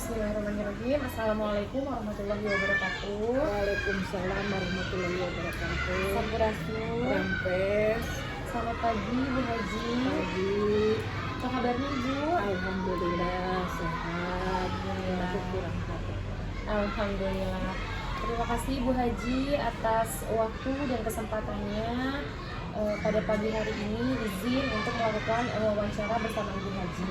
Bismillahirrahmanirrahim. Assalamualaikum warahmatullahi wabarakatuh. Waalaikumsalam warahmatullahi wabarakatuh. Sampurasun. Rampes. Selamat pagi Bu Haji. Pagi. Apa kabarnya Bu? Alhamdulillah sehat. Kurang Alhamdulillah. Terima kasih Bu Haji atas waktu dan kesempatannya pada pagi hari ini izin untuk melakukan wawancara bersama Ibu Haji.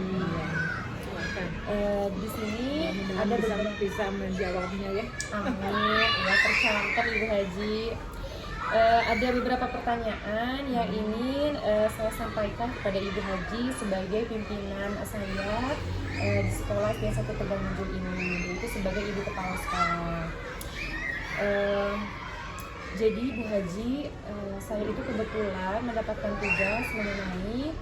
Di sini ada bisa menjawabnya ya. Amin. Ya, persyaratan Ibu Haji. Ada beberapa pertanyaan yang ingin saya sampaikan kepada Ibu Haji sebagai pimpinan saya di sekolah S1 Tegal Munjul ini, yaitu sebagai ibu kepala sekolah. Jadi Bu Haji, saya itu kebetulan mendapatkan tugas mengenai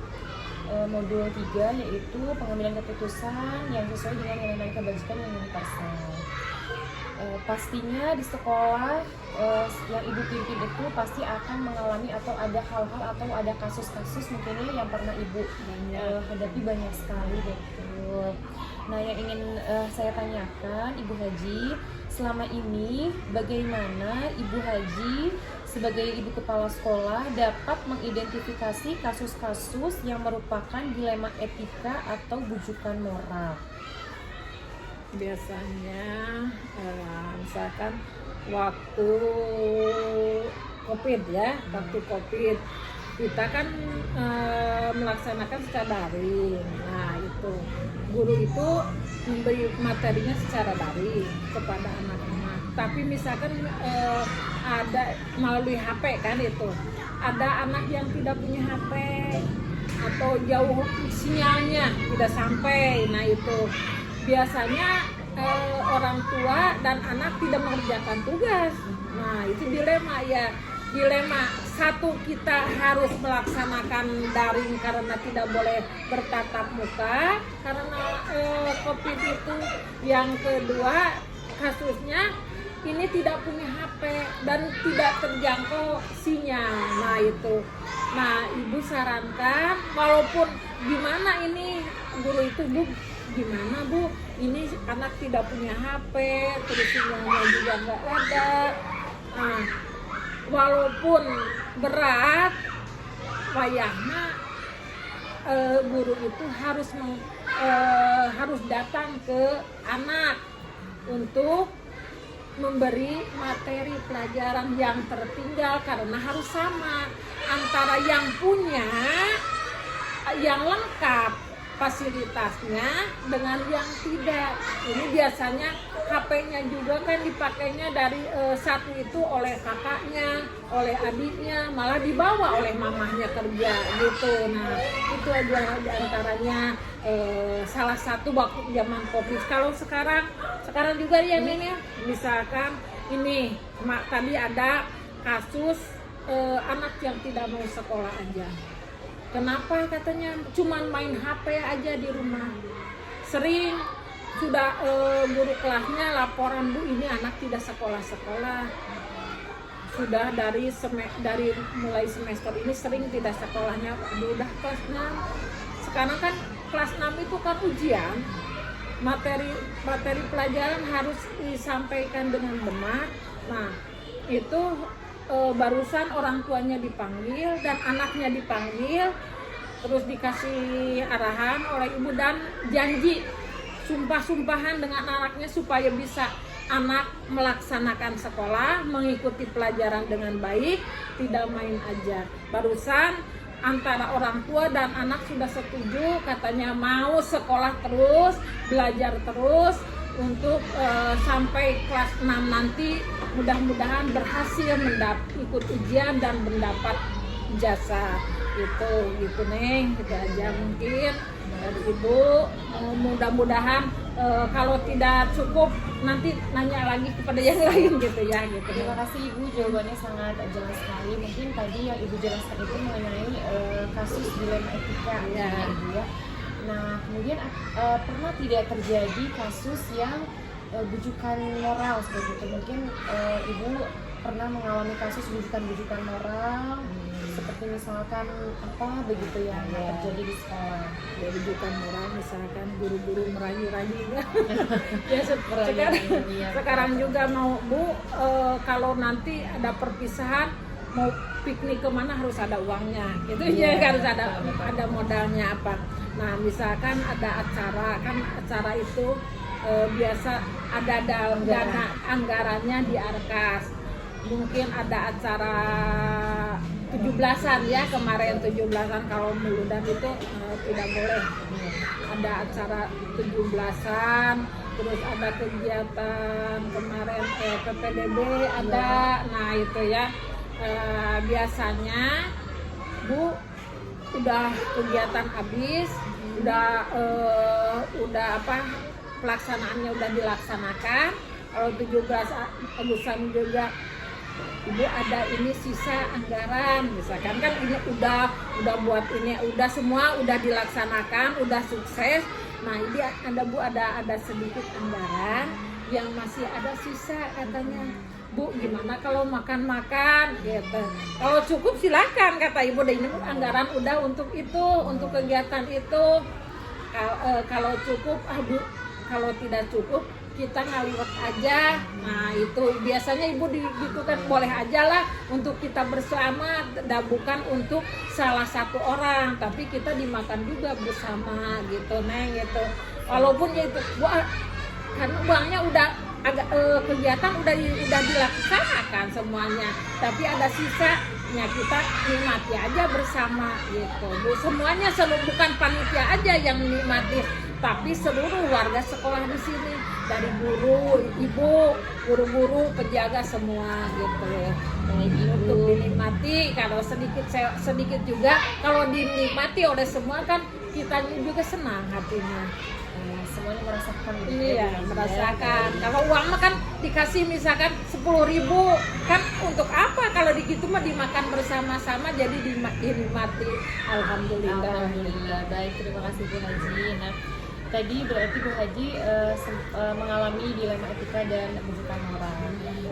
modul 3, yaitu pengambilan keputusan yang sesuai dengan nilai kebajikan yang universal. Pastinya di sekolah yang Ibu pimpin itu pasti akan mengalami atau ada hal-hal atau ada kasus-kasus mungkin yang pernah Ibu hadapi banyak sekali, betul. Nah, yang ingin saya tanyakan Ibu Haji, selama ini bagaimana Ibu Haji sebagai ibu kepala sekolah dapat mengidentifikasi kasus-kasus yang merupakan dilema etika atau bujukan moral? Biasanya misalkan waktu COVID ya, waktu COVID kita kan melaksanakan secara daring. Nah itu guru itu memberi materinya secara daring kepada anak-anak. Tapi misalkan ada melalui HP kan itu, ada anak yang tidak punya HP atau jauh sinyalnya tidak sampai. Nah itu biasanya orang tua dan anak tidak mengerjakan tugas. Nah itu dilema ya. Dilema satu, kita harus melaksanakan daring karena tidak boleh bertatap muka karena COVID itu. Yang kedua, kasusnya ini tidak punya HP dan tidak terjangkau sinyal. Nah itu. Nah Ibu sarankan, walaupun gimana ini guru itu, Bu, gimana Bu? Ini anak tidak punya HP, terus sinyalnya juga nggak ada. Nah, walaupun berat, wayahnya guru itu harus datang ke anak untuk memberi materi pelajaran yang tertinggal karena harus sama antara yang punya, yang lengkap fasilitasnya dengan yang tidak. Ini biasanya HP-nya juga kan dipakainya dari satu itu oleh kakaknya, oleh adiknya, malah dibawa oleh mamahnya kerja gitu. Nah itu aja diantaranya salah satu waktu zaman COVID. Kalau sekarang juga ya ini misalkan ini tadi ada kasus anak yang tidak mau sekolah aja. Kenapa katanya cuman main HP aja di rumah. Sering sudah guru kelasnya laporan, Bu, ini anak tidak sekolah-sekolah. Sudah dari mulai semester ini sering tidak sekolahnya. Udah kelas 6. Sekarang kan kelas 6 itu kan ujian. Materi pelajaran harus disampaikan dengan benar. Nah, itu barusan orang tuanya dipanggil dan anaknya dipanggil, terus dikasih arahan oleh ibu dan janji sumpah-sumpahan dengan anaknya supaya bisa anak melaksanakan sekolah, mengikuti pelajaran dengan baik, tidak main aja. Barusan antara orang tua dan anak sudah setuju, katanya mau sekolah terus, belajar terus untuk sampai kelas 6 nanti mudah-mudahan berhasil ikut ujian dan mendapat ijazah. Itu Neng, itu aja mungkin dari Ibu. Mudah-mudahan kalau tidak cukup nanti nanya lagi kepada yang lain gitu ya gitu. Terima kasih Ibu, jawabannya sangat jelas sekali. Mungkin tadi yang Ibu jelaskan itu mengenai kasus dilema etika ya Ibu ya. Nah, kemudian pernah tidak terjadi kasus yang bujukan moral seperti itu? Mungkin Ibu pernah mengalami kasus bujukan-bujukan moral, seperti misalkan apa begitu ya yang terjadi di sekolah. Ya, bukan moral, misalkan guru-guru merayu-rayu ya. Ya Iya. sekarang juga mau Bu, kalau nanti ada perpisahan mau piknik kemana harus ada uangnya gitu ya, harus ada modalnya apa. Nah misalkan ada acara, kan acara itu biasa ada dana anggarannya di Arkas. Mungkin ada acara 17-an ya, kemarin 17-an kalau meludan itu tidak boleh. Ada acara 17-an, terus ada kegiatan kemarin PPDB ada. Nah itu ya biasanya Bu udah kegiatan habis, udah apa pelaksanaannya udah dilaksanakan. Kalau 17 Agustusan juga Ibu ada ini sisa anggaran, misalkan kan ini udah buat ini, udah semua udah dilaksanakan, udah sukses. Nah ini ada sedikit anggaran yang masih ada sisa katanya. Bu gimana kalau makan-makan gitu. Kalau cukup silakan kata Ibu, ini anggaran udah untuk itu, untuk kegiatan itu. Kalau cukup Bu, kalau tidak cukup kita ngaliwat aja. Nah itu biasanya Ibu gitu kan, boleh aja lah untuk kita bersama, dan bukan untuk salah satu orang, tapi kita dimakan juga bersama gitu Neng gitu. Walaupun ya itu Bu, karena uangnya udah agak kegiatan udah dilaksanakan semuanya, tapi ada sisanya kita nikmati aja bersama gitu Bu. Semuanya bukan panitia aja yang nikmati, tapi seluruh warga sekolah di sini, dari guru, ibu, guru-guru, penjaga semua gitu. Untuk dinikmati, kalau sedikit juga, kalau dinikmati oleh semua kan kita juga senang hatinya. Semuanya merasakan gitu. Iya, merasakan. Kalau uang mah kan dikasih misalkan 10.000, kan untuk apa kalau digitu mah dimakan bersama-sama, jadi dinikmati. Alhamdulillah. Baik, terima kasih Bu Haji. Nah, tadi berarti Bu Haji mengalami dilema etika dan bujukan moral.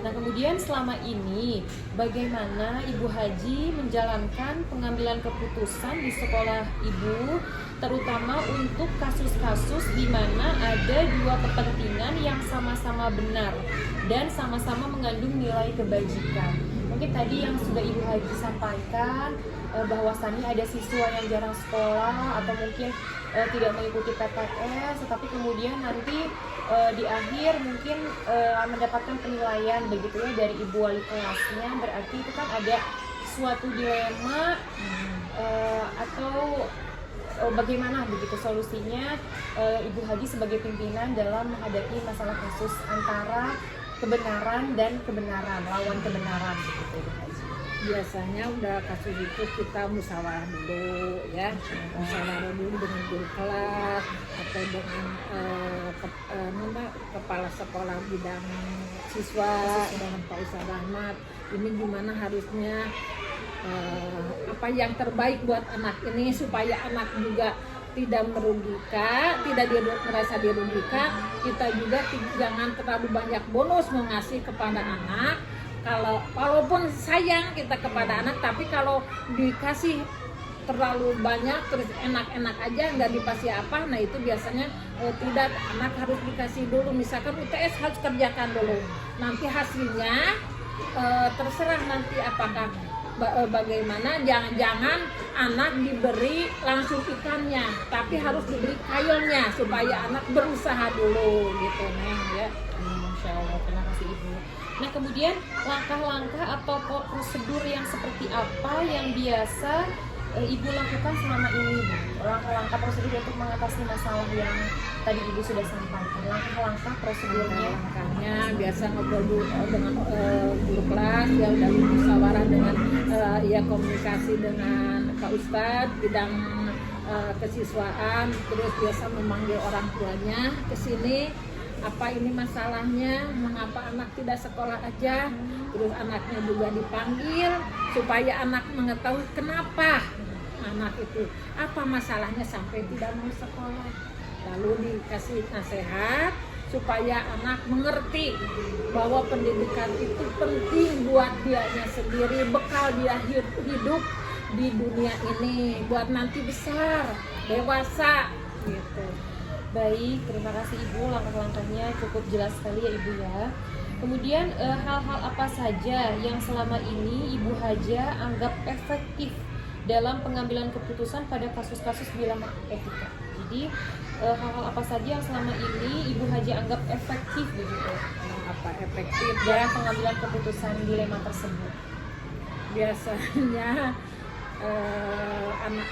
Nah kemudian selama ini bagaimana Ibu Haji menjalankan pengambilan keputusan di sekolah Ibu, terutama untuk kasus-kasus di mana ada dua kepentingan yang sama-sama benar dan sama-sama mengandung nilai kebajikan. Mungkin tadi yang sudah Ibu Haji sampaikan bahwasannya ada siswa yang jarang sekolah atau mungkin tidak mengikuti PTS, tetapi kemudian nanti di akhir mungkin mendapatkan penilaian begitu ya dari Ibu wali kelasnya. Berarti itu kan ada suatu dilema atau bagaimana begitu solusinya Ibu Haji sebagai pimpinan dalam menghadapi masalah kasus antara kebenaran dan kebenaran, lawan kebenaran begitu Ibu Haji. Biasanya udah kasus itu kita musyawarah dulu ya, musyawarah dulu dengan guru kelas atau dengan kepala sekolah bidang siswa dengan Pak Ustadz Rahmat. Ini gimana harusnya apa yang terbaik buat anak ini supaya anak juga tidak merugikan, tidak merasa dirugikan. Kita juga jangan terlalu banyak bonus mengasih kepada anak. Walaupun sayang kita kepada anak, tapi kalau dikasih terlalu banyak terus enak-enak aja nggak dikasih apa, nah itu biasanya tidak. Anak harus dikasih dulu, misalkan UTS harus kerjakan dulu, nanti hasilnya terserah nanti apakah bagaimana. Jangan anak diberi langsung ikannya, tapi harus diberi kayolnya supaya anak berusaha dulu gitu Neng ya. Masya Allah, terima kasih Ibu. Nah kemudian langkah-langkah atau prosedur yang seperti apa yang biasa Ibu lakukan selama ini, Bu? Langkah-langkah prosedur untuk mengatasi masalah yang tadi Ibu sudah sampaikan. Langkah-langkah prosedurnya. Langkahnya biasa ngobrol dulu dengan guru kelas, ya udah musyawarah dengan ya komunikasi dengan Pak Ustadz bidang kesiswaan, terus biasa memanggil orang tuanya ke sini. Apa ini masalahnya, mengapa anak tidak sekolah aja, terus anaknya juga dipanggil supaya anak mengetahui kenapa anak itu, apa masalahnya sampai tidak mau sekolah, lalu dikasih nasihat supaya anak mengerti bahwa pendidikan itu penting buat dianya sendiri, bekal dia hidup di dunia ini buat nanti besar, dewasa gitu. Baik, terima kasih Ibu, langkah-langkahnya cukup jelas sekali ya Ibu ya. Kemudian hal-hal apa saja yang selama ini Ibu Haja anggap efektif dalam pengambilan keputusan pada kasus-kasus dilema etika? Jadi hal-hal apa saja yang selama ini Ibu Haja anggap efektif begitu? Apa efektif Dalam pengambilan keputusan dilema tersebut? biasanya anak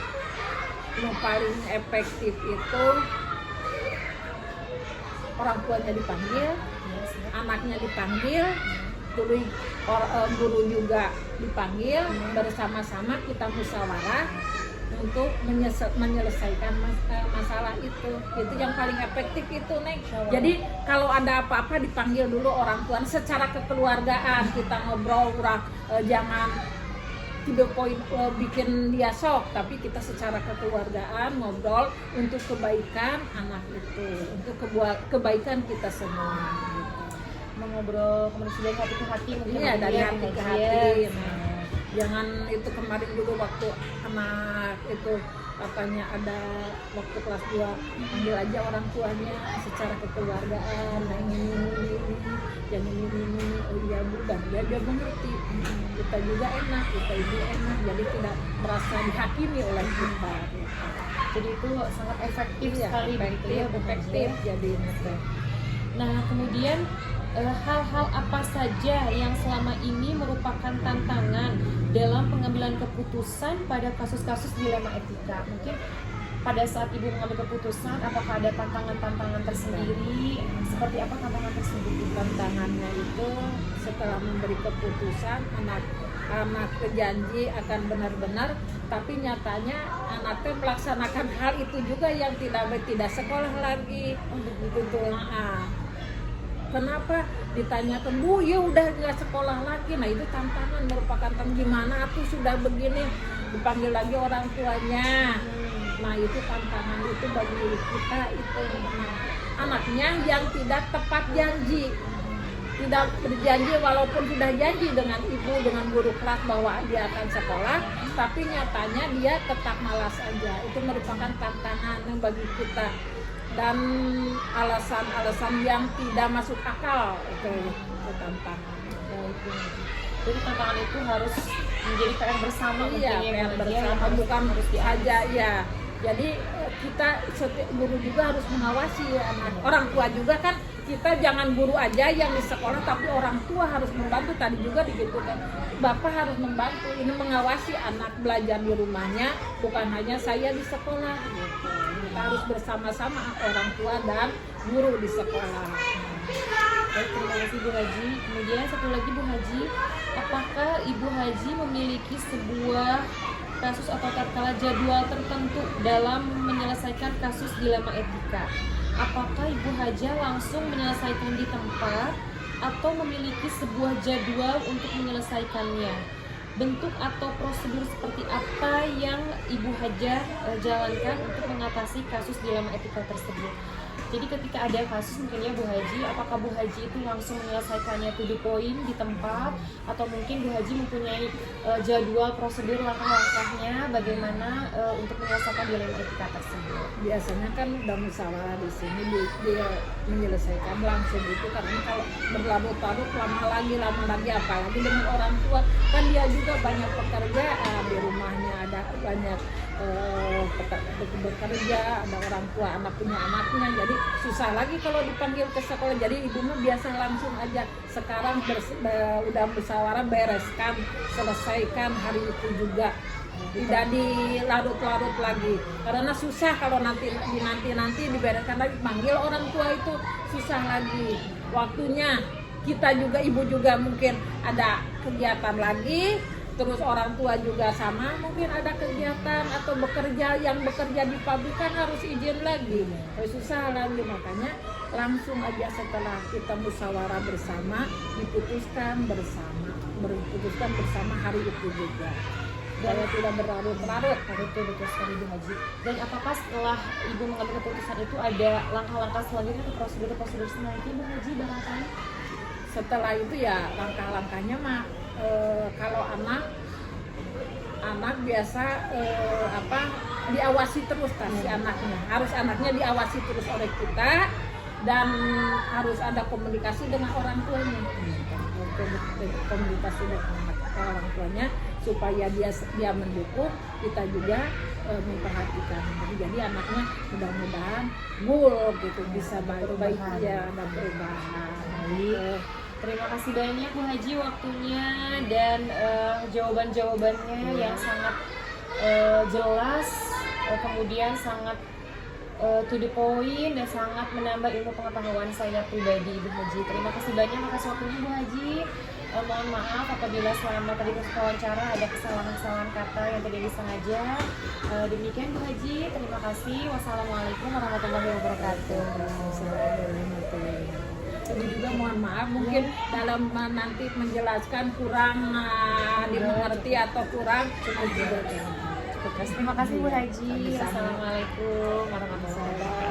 yang paling efektif itu orang tuanya dipanggil, anaknya dipanggil, guru juga dipanggil, bersama-sama kita musyawarah untuk menyelesaikan masalah itu yang paling efektif itu, Neng. Jadi kalau ada apa-apa dipanggil dulu orang tua secara kekeluargaan, kita ngobrol, jangan tidak poin bikin dia shock, tapi kita secara kekeluargaan ngobrol untuk kebaikan anak itu, untuk kebaikan kita semua gitu. Mengobrol komunikasi dari hati ke hati mungkin. Iya, dari ya, hati ke ya. hati. Nah, jangan itu kemarin juga waktu anak itu katanya ada waktu kelas 2 panggil aja orang tuanya secara kekeluargaan, nah ini yang ini oh iya Bu, dan dia mengerti. Kita juga enak, kita ibu enak, jadi tidak merasa dihakimi oleh kita. Jadi itu sangat efektif Iya, sekali begitu ya, Bu Haja. efektif jadi Nah, kemudian hal-hal apa saja yang selama ini merupakan tantangan dalam pengambilan keputusan pada kasus-kasus dilema etika? Mungkin pada saat Ibu mengambil keputusan, apakah ada tantangan-tantangan tersendiri? Seperti apa tantangan tersebut? Tantangannya itu setelah memberi keputusan anak berjanji akan benar-benar, tapi nyatanya anaknya melaksanakan hal itu juga yang tidak sekolah lagi. Begitu. Kenapa ditanyakan, Bu, ya udah nggak sekolah lagi. Nah itu tantangan, merupakan gimana tuh sudah begini dipanggil lagi orang tuanya. Nah itu tantangan itu bagi kita itu. Anaknya yang tidak tepat janji, tidak berjanji walaupun sudah janji dengan ibu, dengan guru kelas bahwa dia akan sekolah, tapi nyatanya dia tetap malas aja. Itu merupakan tantangan yang bagi kita. Dan alasan-alasan yang tidak masuk akal itu tantangan. Jadi tantangan itu harus menjadi PR bersama. Iya, PR bersama, bukan saja ya. Jadi kita guru juga harus mengawasi anak. Orang tua juga kan, kita jangan guru aja yang di sekolah, tapi orang tua harus membantu. Tadi juga begitu kan, Bapak harus membantu ini mengawasi anak belajar di rumahnya, bukan hanya saya di sekolah gitu. Kita harus bersama-sama orang tua dan guru di sekolah. Baik, terima kasih Bu Haji. Kemudian satu lagi Bu Haji, apakah Ibu Haji memiliki sebuah kasus atau tatkala jadwal tertentu dalam menyelesaikan kasus dilema etika? Apakah Ibu Haja langsung menyelesaikan di tempat atau memiliki sebuah jadwal untuk menyelesaikannya? Bentuk atau prosedur seperti apa yang Ibu Haja jalankan untuk mengatasi kasus dilema etika tersebut? Jadi ketika ada kasus mungkin ya Bu Haji, apakah Bu Haji itu langsung menyelesaikannya to the point di tempat, atau mungkin Bu Haji mempunyai jadwal prosedur langkah-langkahnya bagaimana untuk menyelesaikan dilema etika tersebut? Biasanya kan udah musyawarah di sini, dia menyelesaikan langsung itu, karena kalau berlarut-larut lama lagi apalagi dengan orang tua kan dia juga banyak pekerjaan di rumahnya, ada banyak bekerja, ada orang tua, anak punya anaknya, jadi susah lagi kalau dipanggil ke sekolah. Jadi ibu mah biasa langsung aja sekarang udah musyawarah, bereskan, selesaikan hari itu juga, tidak dilarut-larut lagi, karena susah kalau nanti dibereskan lagi, panggil orang tua itu susah lagi waktunya. Kita juga, ibu juga mungkin ada kegiatan lagi, terus orang tua juga sama, mungkin ada kegiatan atau yang bekerja di pabrik kan harus izin lagi, susah lagi. Makanya langsung aja setelah kita musyawarah bersama, diputuskan bersama hari itu juga. supaya tidak berlarut-larut. Betul sekali Bu Haji. Dan apakah setelah Ibu mengambil keputusan itu ada langkah-langkah selanjutnya atau prosedur selanjutnya Bu Haji barangkali? Setelah itu ya langkah-langkahnya mah kalau anak biasa diawasi terus si anaknya. Harus anaknya diawasi terus oleh kita dan harus ada komunikasi dengan orang tuanya. Komunikasi dengan orang tuanya supaya dia mendukung, kita juga memperhatikan. Jadi anaknya mudah-mudahan gitu bisa baik-baik ya dan perubahan. Baik. Terima kasih banyak Bu Haji waktunya dan jawaban-jawabannya yang sangat jelas, kemudian sangat to the point dan sangat menambah ilmu pengetahuan saya pribadi Bu Haji. Terima kasih banyak atas waktunya Bu Haji. Mohon maaf apabila selama tadi proses wawancara ada kesalahan-kesalahan kata yang tidak disengaja. Demikian Bu Haji, terima kasih. Wassalamualaikum warahmatullahi wabarakatuh. Jadi juga mohon maaf mungkin dalam nanti menjelaskan kurang dimengerti atau kurang cukup juga. Terima kasih Bu Haji. Assalamualaikum warahmatullahi wabarakatuh.